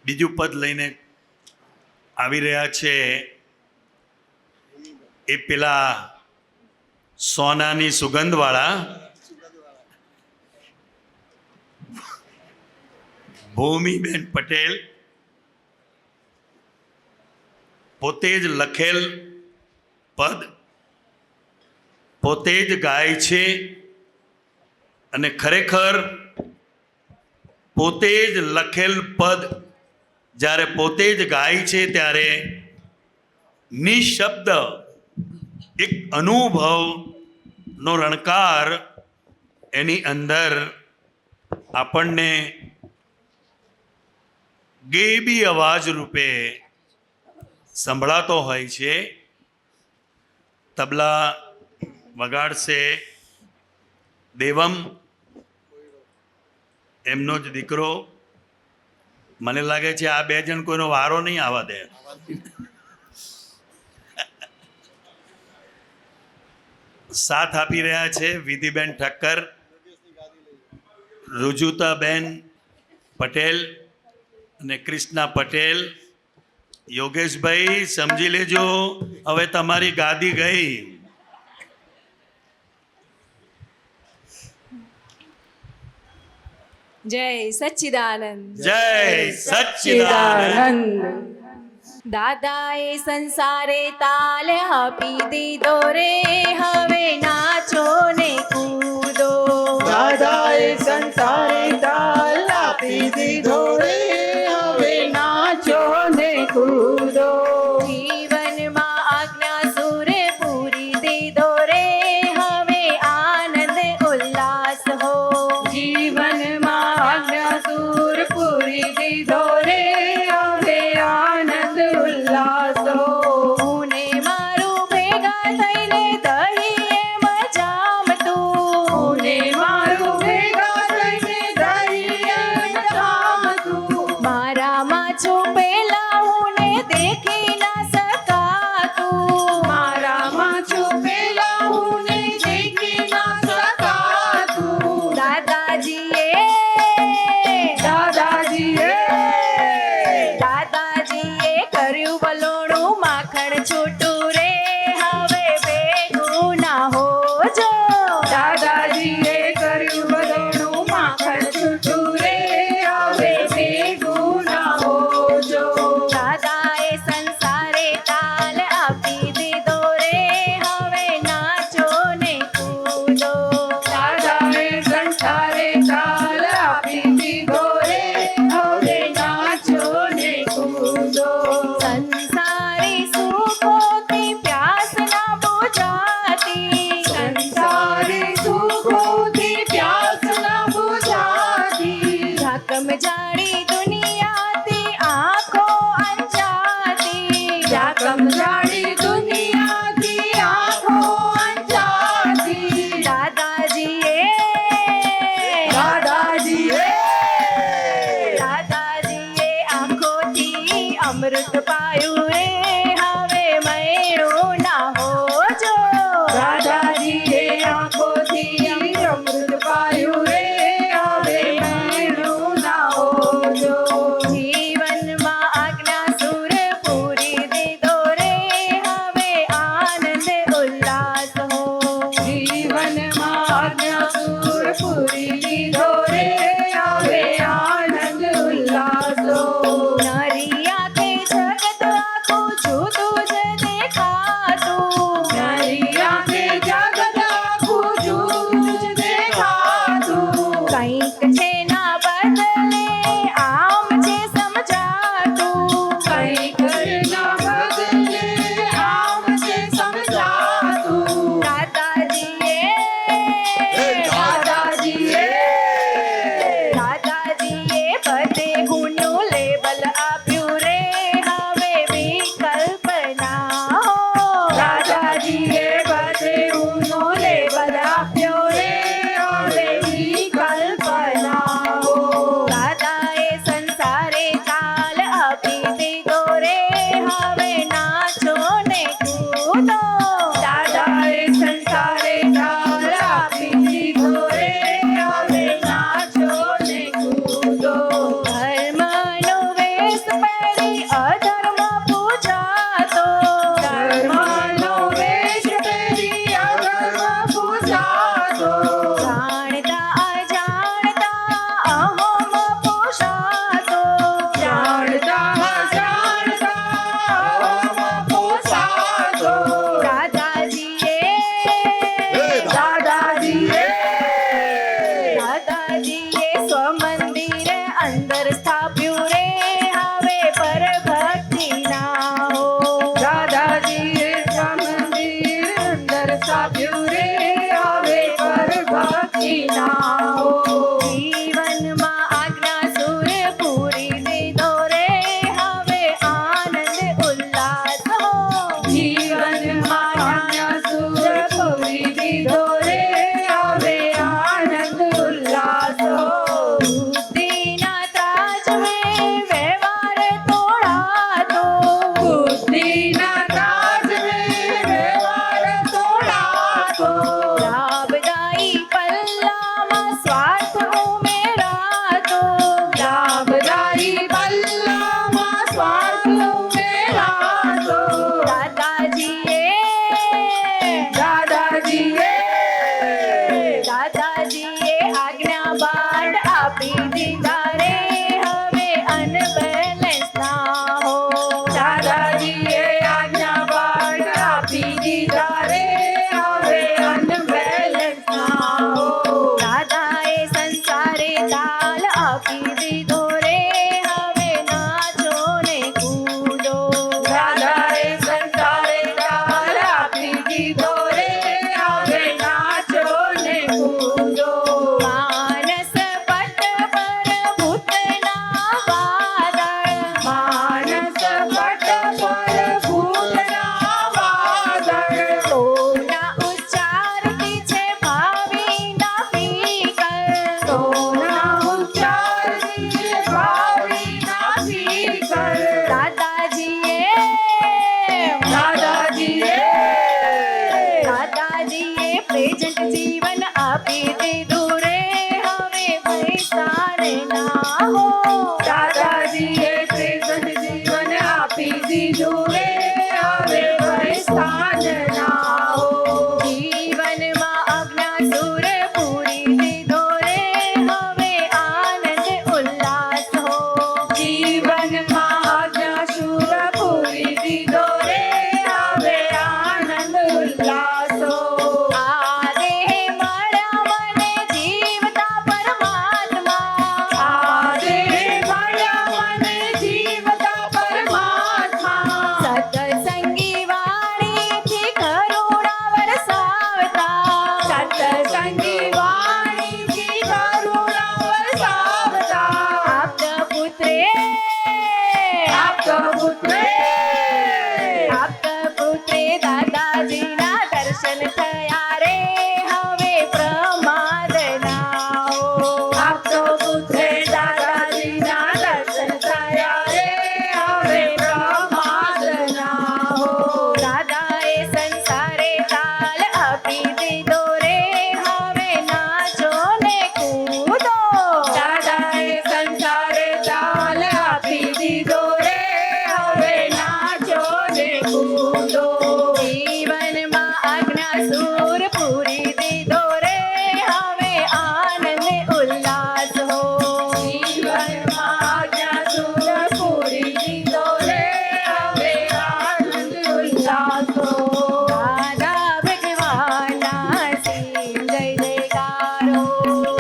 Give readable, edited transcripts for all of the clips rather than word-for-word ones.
બીજું પદ લઈને આવી રહ્યા છે એ પેલા સોનાની સુગંધવાળા ભૂમિબેન પટેલ, પોતે જ લખેલ પદ, પોતે જ ગાય છે અને ખરેખર પોતે જ લખેલ પદ જ્યારે પોતે જ ગાય છે ત્યારે નિશબ્દ એક અનુભવનો રણકાર એની અંદર આપણને ગેબી અવાજ રૂપે સંભળાતો હોય છે. તબલા વગાડશે દેવમ, એમનો જ દીકરો. મને લાગે છે આ બે જણ કોઈનો વારો નહીં આવવા દે. સાથ આપી રહ્યા છે વિધિબેન ઠક્કર, રુજુતાબેન પટેલ અને કૃષ્ણા પટેલ. યોગેશભાઈ સમજી લેજો, હવે તમારી ગાદી ગઈ. જય સચ્ચિદાનંદ, જય સચ્ચિદાનંદ. દાદાએ સંસારે તાલ આપી દીધો રે, હવે નાચો ને કૂદો. દાદાએ સંસારે તાલ આપી દીધો રે, હવે નાચો ને કૂદો. જીવનમાં આજ્ઞા સુરે પૂરી દીધો રે, હવે આનંદ ઉલ્લાસ હો. જીવનમાં આજ્ઞા સુર પૂરી દીધો રે, હવે આનંદ ઉલ્લાસ હો. હું ને મારું ભેગા થઈને દહીએ મજામતું. હું ને મારું ભેગા થઈને દઈએ જામતું. મારામાં છુપેલા હું ને દેખી ના શકાતું. મારામાં છુપેલા હું ને દેખી ના શકાતું. દાદાજીએ દાદાજીએ કર્યું બલોણું માખણ છૂટું રે, હવે ભેગું ના હોજો. દાદાજીએ કર્યું બધાનું માખણ છૂટું રે, હવે ભેગું ના હોજો. દાદાએ સંસારે તાલ આપી દીધો રે, હવે નાચો ને કૂદો. દાદાએ સંસારે તાલ આપી દીધો રે, હવે નાચો ને કૂદો. સંસારી સુખોથી પ્યાસ ના બુઝાતી. સંસારી સુખોથી પ્યાસ ના બુઝાતી. ઝાકમ જાડી દુનિયાથી આંખો અંજાતી. ઝાકમ જાડી દુનિયાથી આંખો અંજાતી. દાદાજીએ આંખોથી અમૃત પાયું રે, હવે મૈણું ના હોજો. દાદાજીએ આંખોથી અમૃત પાયું રે, હવે મેળું ના હોજો. જીવનમાં આજ્ઞા સુર પૂરી દીધો રે, હવે આનંદ ઉલ્લાસ હો. જીવનમાં આજ્ઞા સુર પૂરી દીધો રે, હવે આનંદ ઉલ્લાસો. નરી આંખે હો દાદાજીએ પ્રેઝન્ટ જીવન આપી દીધું રે હવે ભય સ્થાન ના હો જીવનમાં અજ્ઞાસુર પૂરી દીધો રે હવે આનંદ ઉલ્લાસ હો જીવનમાં અજ્ઞાસુર પૂરી દીધો રે હવે આનંદ ઉલ્લાસો આ દેહ મળ્યા મને જીવતા પરમાત્મા આ દેહ મળ્યા મને જીવતા પરમાત્મા સત્સંગી વાણીથી કરુણા વરસાવતા સત્સંગી વાણીથી કરુણા વરસાવતા આપતા પુત્રે આપતો પુત્રે આપતા પુત્રે દાદાજીના દર્શન થયા રે હવે પ્રમાદ ના હો આપતો પુત્રે દાદાજીના દર્શન થયા રે હવે પ્રમાદ ના હો દાદાએ સંસારે તાલ આપી દીધો રે હવે નાચો ને કૂદો દાદાએ સંસારે તાલ આપી દીધો રે હવે નાચો ને કૂદો જીવનમાં આજ્ઞાસુર પૂરી દીધો રે હવે આનંદ ઉલ્લાસ હો જીવનમાં આજ્ઞાસુર પૂરી દીધો રે હવે આનંદ ઉલ્લાસો દાદા ભગવાનના સીમ જય જયકારો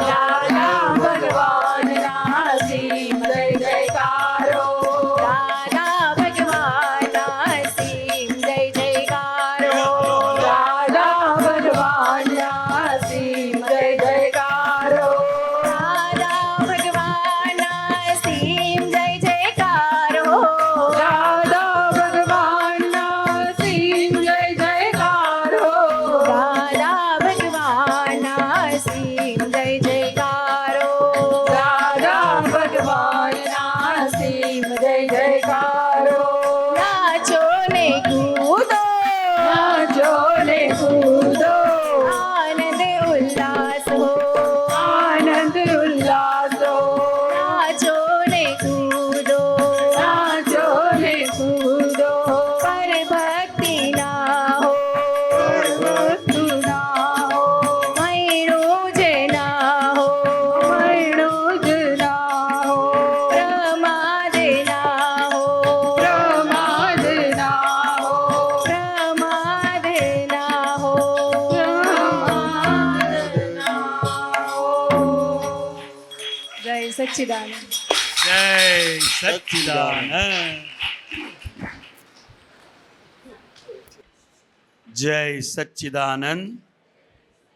દાદા ભગવાનના સીમ જય જયકારો દાદા ભગવાનના સીમ જય જયકારો દાદા ભગવાનના સીમ જય જયકારો દાદા ભગવાનના સીમ જય જયકારો દાદા ભગવાનના સીમ જય જયકારો દાદા ભગવાનના સીમ જય જયકારો દાદા ભગવાનના સીમ જય જયકારો નાચો ને કૂદો નાચો ને કૂદો આનંદ ઉલ્લાસ હો આનંદ ઉલ્લાસો નાચો ને કૂદો નાચો ને કૂદો પર ભક્તિ ના હો વસ્તુ ના હો મૈણું જ ના હો મૈણું જ ના હો પ્રમાદ ના હો પ્રમાદ ના હો પ્રમાદ ના હો પ્રમાદ ના હો જય સચ્ચિદાનંદ જય સચ્ચિદાનંદ જય સચ્ચિદાનંદ